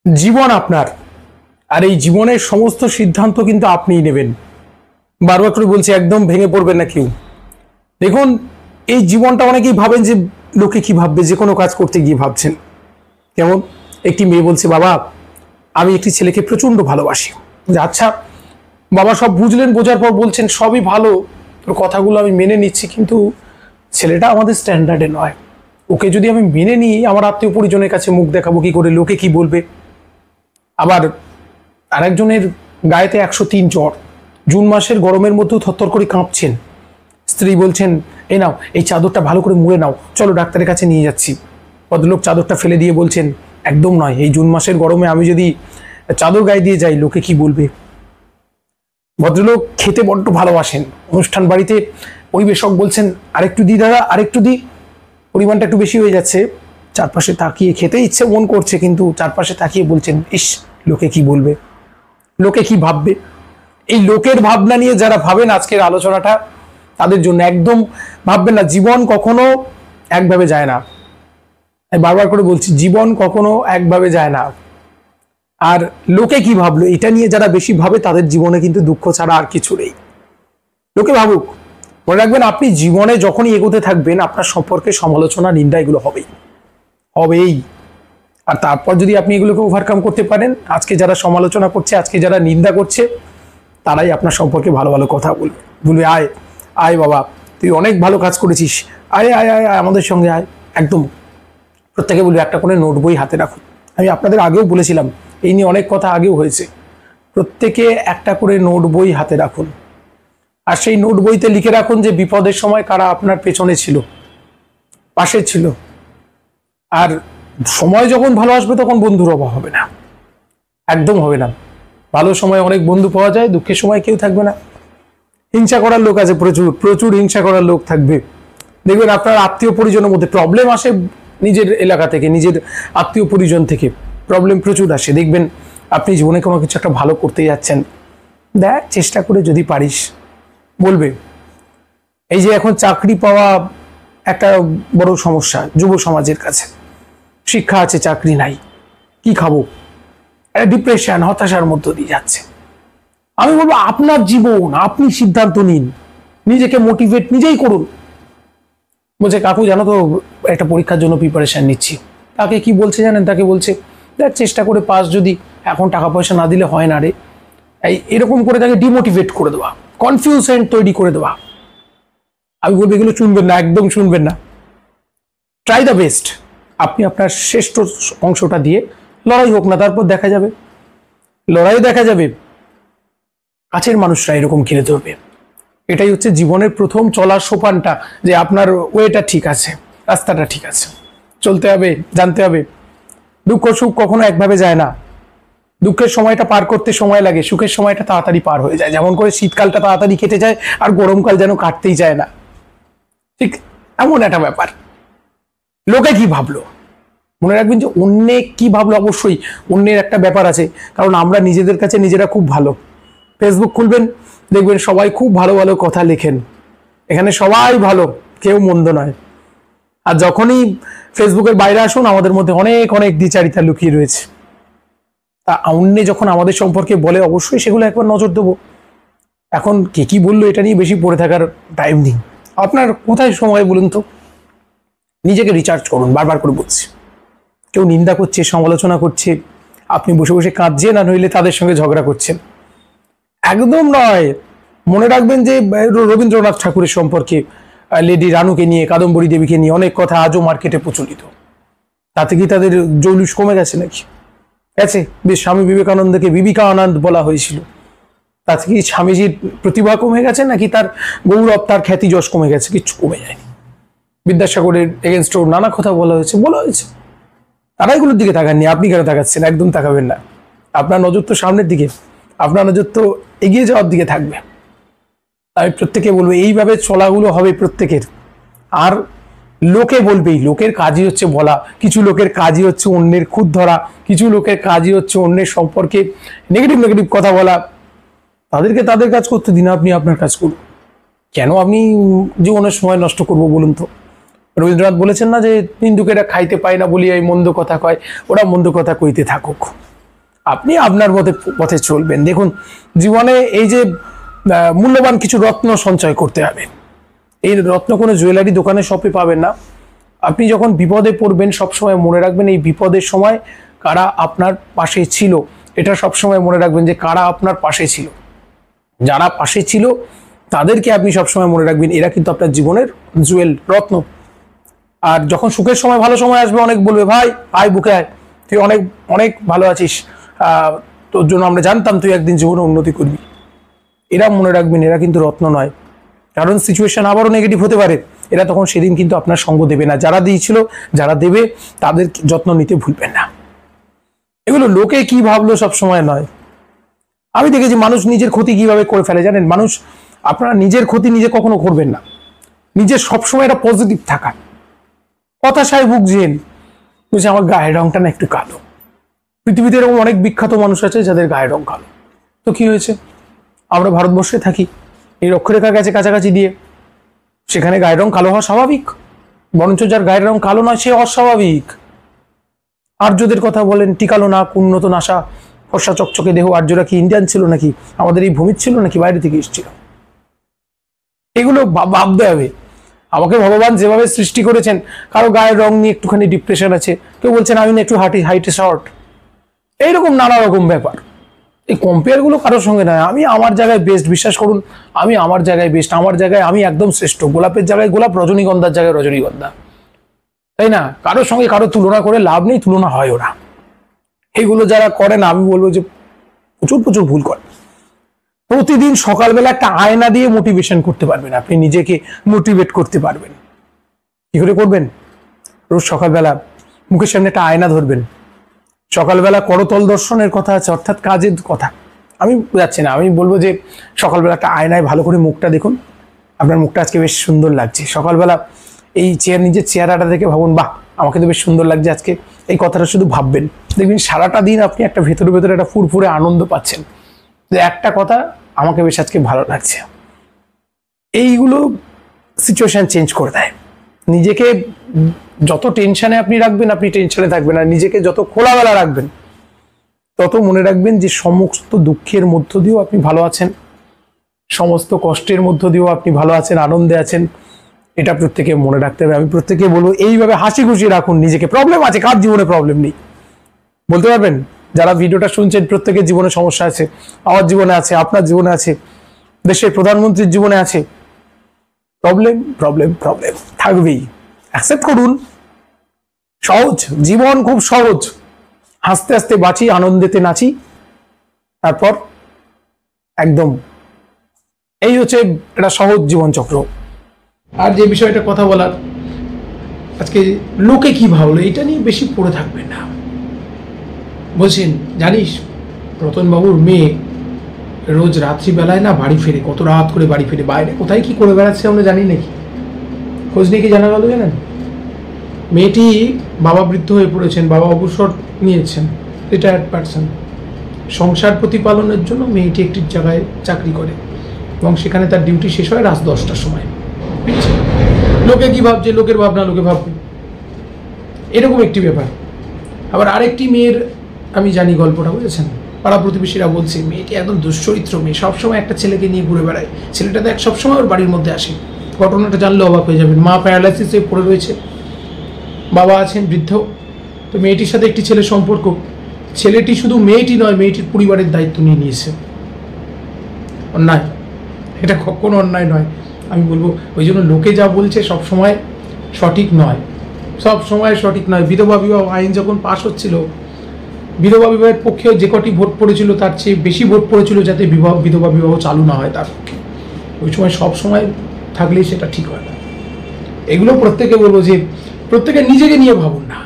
জীবন আপনার, আর এই জীবনের সমস্ত সিদ্ধান্ত কিন্তু আপনিই নেবেন। বারবার করে বলছি, একদম ভেঙে পড়বেন না কেউ। দেখুন, এই জীবনটা অনেকেই ভাবেন যে লোকে কি ভাববে, যে কোনো কাজ করতে গিয়ে ভাবছেন। যেমন একটি মেয়ে বলছে, বাবা আমি একটি ছেলেকে প্রচন্ড ভালোবাসি। আচ্ছা বাবা, সব বুঝলেন, বোঝার পর বলছেন সবই ভালো, তোর কথাগুলো আমি মেনে নিচ্ছি, কিন্তু ছেলেটা আমাদের স্ট্যান্ডার্ডে নয়। ওকে যদি আমি মেনে নিই, আমার আত্মীয় পরিজনের কাছে মুখ দেখাবো কি করে, লোকে কি বলবে। আবার আরেকজনের গায়েতে 103 জ্বর, জুন মাসের গরমের মধ্যেও থরথর করে কাঁপছেন। স্ত্রী বলছেন, এই নাও, এই চাদরটা ভালো করে মুড়ে নাও, চলো ডাক্তারের কাছে নিয়ে যাচ্ছি। ভদ্রলোক চাদরটা ফেলে দিয়ে বলছেন, একদম নয়, এই জুন মাসের গরমে আমি যদি চাদর গায়ে দিয়ে যাই, লোকে কি বলবে। ভদ্রলোক খেতে বড্ড ভালোবাসেন, অনুষ্ঠান বাড়িতে পরিবেশক বলছেন, আরেকটু দি দাদা, আরেকটু দি, পরিমাণটা একটু বেশি হয়ে যাচ্ছে। চারপাশে তাকিয়ে খেতে ইচ্ছে মন করছে, কিন্তু চারপাশে তাকিয়ে বলছেন, ইস লোকে কি বলবে, লোকে কি ভাববে। এই লোকের ভাবনা নিয়ে যারা ভাবেন আজকের আলোচনাটা, তাদের জন্য একদম ভাববেন না। জীবন কখনো একভাবে যায় না। আমি বারবার করে বলছি, জীবন কখনো একভাবে যায় না। আর লোকে কি ভাবলো এটা নিয়ে যারা বেশি ভাবে, তাদের জীবনে কিন্তু দুঃখ ছাড়া আর কিছু নেই। লোকে ভাবুক, মনে রাখবেন, আপনি জীবনে যখনই এগোতে থাকবেন, আপনার সম্পর্কে সমালোচনা, নিন্দা এগুলো হবেই হবেই। আর তারপর যদি আপনি এগুলোকে ওভারকাম করতে পারেন, আজকে যারা সমালোচনা করছে, আজকে যারা নিন্দা করছে, তারাই আপনার সম্পর্কে ভালো ভালো কথা বলবে। বলবে, আয় আয় বাবা, তুই অনেক ভালো কাজ করেছিস, আয় আয় আয় আয় আমাদের সঙ্গে আয়। একদম প্রত্যেকে বলবে, একটা করে নোট বই হাতে রাখুন। আমি আপনাদের আগেও বলেছিলাম, এই নিয়ে অনেক কথা আগেও হয়েছে। প্রত্যেকে একটা করে নোট বই হাতে রাখুন, আর সেই নোট বইতে লিখে রাখুন যে বিপদের সময় কারা আপনার পেছনে ছিল, পাশে ছিল। আর সময় যখন ভালো আসবে, তখন বন্ধুর অভাব হবে না, একদম হবে না। ভালো সময় অনেক বন্ধু পাওয়া যায়, দুঃখের সময় কেউ থাকবে না। হিংসা করার লোক আছে প্রচুর, প্রচুর হিংসা করার লোক থাকবে। দেখবেন আপনার আত্মীয় পরিজনের মধ্যে প্রবলেম আসে, নিজের এলাকা থেকে, নিজের আত্মীয় পরিজন থেকে প্রবলেম প্রচুর আসে। দেখবেন আপনি জীবনে কোনো কিছু একটা ভালো করতে যাচ্ছেন, দেখ চেষ্টা করে যদি পারিস, বলবে। এই যে এখন চাকরি পাওয়া একটা বড় সমস্যা যুব সমাজের কাছে। শিক্ষা আছে, চাকরি নাই, কি খাবো, একটা ডিপ্রেশন, হতাশার মধ্য দিয়ে যাচ্ছে। আমি বলবো, আপনার জীবন, আপনি সিদ্ধান্ত নিন, নিজেকে মোটিভেট নিজেই করুন। বলছে, কাকু জানো তো, একটা পরীক্ষার জন্য প্রিপারেশন নিচ্ছি। তাকে কি বলছে জানেন? তাকে বলছে, দেখ চেষ্টা করে পাস, যদি এখন টাকা পয়সা না দিলে হয় না রে। এরকম করে তাকে ডিমোটিভেট করে দেওয়া, কনফিউশন তৈরি করে দেওয়া। আমি বলবো, এগুলো শুনবেন না, একদম শুনবেন না। Try the best. আপনি আপনার শ্রেষ্ঠ অংশটা দিয়ে লড়াই হোক না, তারপর দেখা যাবে, লড়াই দেখা যাবে। কাছের মানুষরা এরকম ঘিরে ধরবে। এটাই হচ্ছে জীবনের প্রথম চলার সোপানটা, যে আপনার ওয়েটা ঠিক আছে, রাস্তাটা ঠিক আছে, চলতে হবে, জানতে হবে। দুঃখ সুখ কখনো একভাবে যায় না। দুঃখের সময়টা পার করতে সময় লাগে, সুখের সময়টা তাড়াতাড়ি পার হয়ে যায়। যেমন করে শীতকালটা তাড়াতাড়ি কেটে যায়, আর গরমকাল যেন কাটতেই যায় না, ঠিক এমন একটা ব্যাপার। লোকে কি ভাবলো, মনে রাখবেন যে অন্যে কি ভাবলো, অবশ্যই অন্যের একটা ব্যাপার আছে। কারণ আমরা নিজেদের কাছে নিজেরা খুব ভালো। ফেসবুক খুলবেন, দেখবেন সবাই খুব ভালো ভালো কথা লেখেন, এখানে সবাই ভালো, কেউ মন্দ নয়। আর যখনই ফেসবুকের বাইরে আসুন, আমাদের মধ্যে অনেক অনেক দ্বিচারিতা লুকিয়ে রয়েছে। তা অন্যে যখন আমাদের সম্পর্কে বলে, অবশ্যই সেগুলো একবার নজর দেবো। এখন কে কি বললো এটা নিয়ে বেশি পড়ে থাকার টাইম নেই। আপনার কোথায় সময় বলুন তো? নিজেকে রিচার্জ করুন, বারবার করে বলছি। কেউ নিন্দা করছে, সমালোচনা করছে, আপনি বসে বসে কাঁদছেন, আর নইলে তাদের সঙ্গে ঝগড়া করছেন, একদম নয়। মনে রাখবেন যে রবীন্দ্রনাথ ঠাকুরের সম্পর্কে, লেডি রানুকে নিয়ে, কাদম্বরী দেবীকে নিয়ে অনেক কথা আজও মার্কেটে প্রচলিত। তাতে কি তাদের জৌলুস কমে গেছে নাকি? গেছে। বেশ, স্বামী বিবেকানন্দকে বিবিকা আনন্দ বলা হয়েছিল। তাতে কি স্বামীজির প্রতিভা কমে গেছে নাকি তার গৌরব, তার খ্যাতি যশ কমে গেছে? কিচ্ছু কমে যায়নি। বিদ্যাসাগরের এগেনস্টও নানা কথা বলা হয়েছে। তারা এগুলোর দিকে তাকাননি, আপনি কেন তাকাচ্ছেন? একদম তাকাবেন না। আপনার নজর তো সামনের দিকে, আপনার নজর তো এগিয়ে যাওয়ার দিকে থাকবে। আমি প্রত্যেকে বলবো, এইভাবে চলাগুলো হবে প্রত্যেকের। আর লোকে বলবেই, লোকের কাজই হচ্ছে বলা। কিছু লোকের কাজই হচ্ছে অন্যের খুঁত ধরা, কিছু লোকের কাজই হচ্ছে অন্যের সম্পর্কে নেগেটিভ নেগেটিভ কথা বলা। তাদেরকে তাদের কাজ করতে দিন, আপনি আপনার কাজ করুন। কেন আপনি জীবনের সময় নষ্ট করবো বলুন তো? রবীন্দ্রনাথ বলেছেন না যে, নিন্দুকেরা খাইতে পায় না বলিয়া এই মন্দ কথা কয়, ওরা মন্দ কথা কইতে থাকুক। আপনি আপনার পথে চলবেন। দেখুন, জীবনে এই যে মূল্যবান কিছু রত্ন সঞ্চয় করতে হবে। এই রত্ন কোনো জুয়েলারি দোকানে শপে পাবেন না। আপনি যখন বিপদে পড়বেন সবসময় মনে রাখবেন এই বিপদের সময় কারা আপনার পাশে ছিল। এটা সবসময় মনে রাখবেন যে কারা আপনার পাশে ছিল। যারা পাশে ছিল তাদেরকে আপনি সবসময় মনে রাখবেন, এরা কিন্তু আপনার জীবনের জুয়েল, রত্ন। আর যখন সুখের সময়, ভালো সময় আসবে, অনেক বলবে ভাই আয় বুকে আয়, তুই অনেক অনেক ভালো আছিস, তোর জন্য আমরা জানতাম তুই একদিন জীবনে উন্নতি করবি। এরা মনে রাখবেন, এরা কিন্তু রত্ন নয়। কারণ সিচুয়েশন আবারও নেগেটিভ হতে পারে। এরা তখন সেদিন কিন্তু আপনার সঙ্গ দেবে না। যারা দিয়েছিল, যারা দেবে, তাদের যত্ন নিতে ভুলবেন না। এগুলো লোকে কি ভাবলো সব সময় নয়। আমি দেখেছি মানুষ নিজের ক্ষতি কিভাবে করে ফেলে জানেন। মানুষ, আপনারা নিজের ক্ষতি নিজে কখনো করবেন না। নিজের সবসময় একটা পজিটিভ থাকা। হতাশায় ভুগছেন, বুঝছে আমার গায়ের রংটা না একটু কালো। পৃথিবীতে এরকম অনেক বিখ্যাত মানুষ আছে যাদের গায়ের রং কালো। তো কি হয়েছে, আমরা ভারতবর্ষে থাকি এই অক্ষরেখার কাছে কাছাকাছি দিয়ে, সেখানে গায়ের রং কালো হওয়া স্বাভাবিক। বরঞ্চ যার গায়ের রং কালো নয় সে অস্বাভাবিক। আর্যদের কথা বলেন, টিকালো নাক, উন্নত নাসা, ফর্সা চকচকে দেহ। আর্যরা কি ইন্ডিয়ান ছিল নাকি, আমাদের এই ভূমির ছিল নাকি, বাইরে থেকে এসেছিল? এগুলো ভাবতে হবে। আমাকে ভগবান যেভাবে সৃষ্টি করেছেন, কারো গায়ের রং নিয়ে একটুখানি ডিপ্রেশন আছে, কেউ বলছেন আমি না একটু হাইটে শর্ট, এইরকম নানা রকম ব্যাপার। এই কম্পেয়ারগুলো কারোর সঙ্গে নয়। আমি আমার জায়গায় বেস্ট, বিশ্বাস করুন, আমি আমার জায়গায় বেস্ট, আমার জায়গায় আমি একদম শ্রেষ্ঠ। গোলাপের জায়গায় গোলাপ, রজনীগন্ধার জায়গায় রজনীগন্ধা, তাই না? কারোর সঙ্গে কারো তুলনা করে লাভ নেই, তুলনা হয়ও না। এগুলো যারা করেন আমি বলবো যে প্রচুর প্রচুর ভুল করেন। প্রতিদিন সকালবেলা একটা আয়না দিয়ে মোটিভেশন করতে পারবেন, আপনি নিজেকে মোটিভেট করতে পারবেন। কি করে করবেন? রোজ সকালবেলা মুখের সামনে একটা আয়না ধরবেন। সকালবেলা করতল দর্শনের কথা আছে, অর্থাৎ কাজের কথা আমি যাচ্ছি না। আমি বলবো যে সকালবেলা একটা আয়নায় ভালো করে মুখটা দেখুন, আপনার মুখটা আজকে বেশ সুন্দর লাগছে। সকালবেলা এই নিজের চেহারাটা দেখে ভাবুন, বাহ আমাকে তো বেশ সুন্দর লাগছে আজকে। এই কথাটা শুধু ভাববেন, দেখবেন সারাটা দিন আপনি একটা ভেতরে ভেতরে একটা ফুরফুরে আনন্দ পাচ্ছেন, যে একটা কথা আমাকে বেশ আজকে ভালো লাগছে। এইগুলো সিচুয়েশন চেঞ্জ করে দেয়। নিজেকে যত টেনশনে আপনি রাখবেন, আপনি টেনশনে থাকবেন। আর নিজেকে যত খোলামেলা রাখবেন, তত মনে রাখবেন যে সমস্ত দুঃখের মধ্য দিয়েও আপনি ভালো আছেন, সমস্ত কষ্টের মধ্য দিয়েও আপনি ভালো আছেন, আনন্দে আছেন। এটা প্রত্যেকে মনে রাখতে হবে। আমি প্রত্যেকে বলবো এইভাবে হাসি খুশি রাখুন নিজেকে। প্রবলেম আছে, কার জীবনে প্রবলেম নেই বলতে পারবেন? যারা ভিডিওটা শুনছেন প্রত্যেকের জীবনে সমস্যা আছে। আমার জীবনে আছে, আপনার জীবনে আছে, দেশের প্রধানমন্ত্রীর জীবনে আছে। প্রবলেম প্রবলেম প্রবলেম থাকবেই। অ্যাকসেপ্ট করুন। সহজ জীবন, খুব সহজ। হাসতে হাসতে বাঁচি, আনন্দেতে নাচি, তারপর একদম এই হচ্ছে একটা সহজ জীবন চক্র। আর যে বিষয়টা কথা বলার, আজকে লোকে কি ভাবলো এটা নিয়ে বেশি পড়ে থাকবেন না। বলছেন জানিস রতনবাবুর মেয়ে রোজ রাত্রিবেলায় না বাড়ি ফেরে, কত রাত করে বাড়ি ফেরে, বাইরে কোথায় কি করে বেড়াচ্ছে আমরা জানি নাকি? খোঁজ নিয়ে কি জানা গেল জানেন? মেয়েটি বাবা বৃদ্ধ হয়ে পড়েছেন, বাবা অবসর নিয়েছেন, রিটায়ার্ড পারসন। সংসার প্রতিপালনের জন্য মেয়েটি একটি জায়গায় চাকরি করে এবং সেখানে তার ডিউটি শেষ হয় রাত 10টার সময়। লোকে কি ভাবছে, লোকের ভাবনা লোকে ভাববে, এরকম একটি ব্যাপার। আবার আরেকটি মেয়ের আমি জানি গল্পটা, বুঝেছেন? পাড়া প্রতিবেশীরা বলছে মেয়েটি একদম দুশ্চরিত্র মেয়ে, সবসময় একটা ছেলেকে নিয়ে ঘুরে বেড়ায়। ছেলেটা দেখ সবসময় ওর বাড়ির মধ্যে আসে। ঘটনাটা জানলে অবাক হয়ে যাবেন। মা প্যারালাইসিসে পড়ে রয়েছে, বাবা আছেন বৃদ্ধ। তো মেয়েটির সাথে একটি ছেলের সম্পর্ক। ছেলেটি শুধু মেয়েটি নয়, মেয়েটির পরিবারের দায়িত্ব নিয়ে নিয়েছে। অন্যায়, এটা কখনো অন্যায় নয়। আমি বলবো ওই জন্য লোকে যা বলছে সব সময় সঠিক নয়, সব সময় সঠিক নয়। বিধবা বিবাহ আইন যখন পাশ হচ্ছিল, বিধবা বিবাহের পক্ষে যে কটি ভোট পড়েছিল তার চেয়ে বেশি ভোট পড়েছিল যাতে বিধবা বিবাহ চালু না হয় তার পক্ষে। ওই সময় সব সময় থাকলেই সেটা ঠিক হয় না। এগুলো প্রত্যেকে বলবো যে প্রত্যেকে নিজেকে নিয়ে ভাবুন না,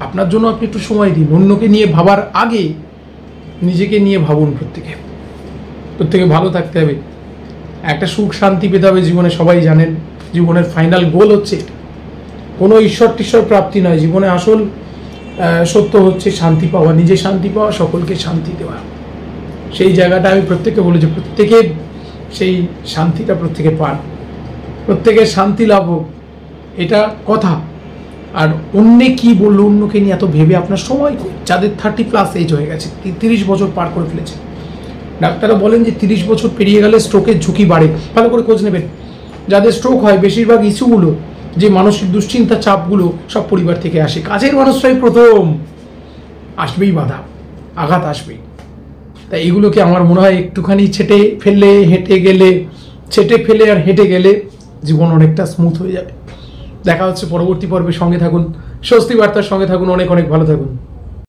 আপনার জন্য আপনি একটু সময় দিন। অন্যকে নিয়ে ভাবার আগে নিজেকে নিয়ে ভাবুন। প্রত্যেকে ভালো থাকতে হবে, একটা সুখ শান্তি পেতে হবে জীবনে। সবাই জানেন জীবনের ফাইনাল গোল হচ্ছে কোনো ঈশ্বর টিশ্বর প্রাপ্তি নয়। জীবনে আসল সত্য হচ্ছে শান্তি পাওয়া, নিজে শান্তি পাওয়া, সকলকে শান্তি দেওয়া। সেই জায়গাটা আমি প্রত্যেককে বলি যে প্রত্যেকে সেই শান্তিটা প্রত্যেকে পান, প্রত্যেকের শান্তি লাভ হোক, এটা কথা। আর অন্যে কি বললো, অন্যকে নিয়ে এত ভেবে আপনার সময় কই? যাদের 30+ এজ হয়ে গেছে, 30 বছর পার করে ফেলেছে, ডাক্তাররা বলেন যে 30 বছর পেরিয়ে গেলে স্ট্রোকের ঝুঁকি বাড়ে। ভালো করে খোঁজ নেবেন। যাদের স্ট্রোক হয় বেশিরভাগ ইস্যুগুলো, যে মানসিক দুশ্চিন্তা, চাপগুলো সব পরিবার থেকে আসে। কাজের মানুষটাই প্রথম আসবেই, বাধা আঘাত আসবেই। তাই এগুলোকে আমার মনে হয় একটুখানি ছেটে ফেললে, হেঁটে গেলে, ছেটে ফেলে আর হেঁটে গেলে জীবন অনেকটা স্মুথ হয়ে যাবে। দেখা হচ্ছে পরবর্তী পর্বে। সঙ্গে থাকুন, স্বস্তি বার্তার সঙ্গে থাকুন। অনেক অনেক ভালো থাকুন।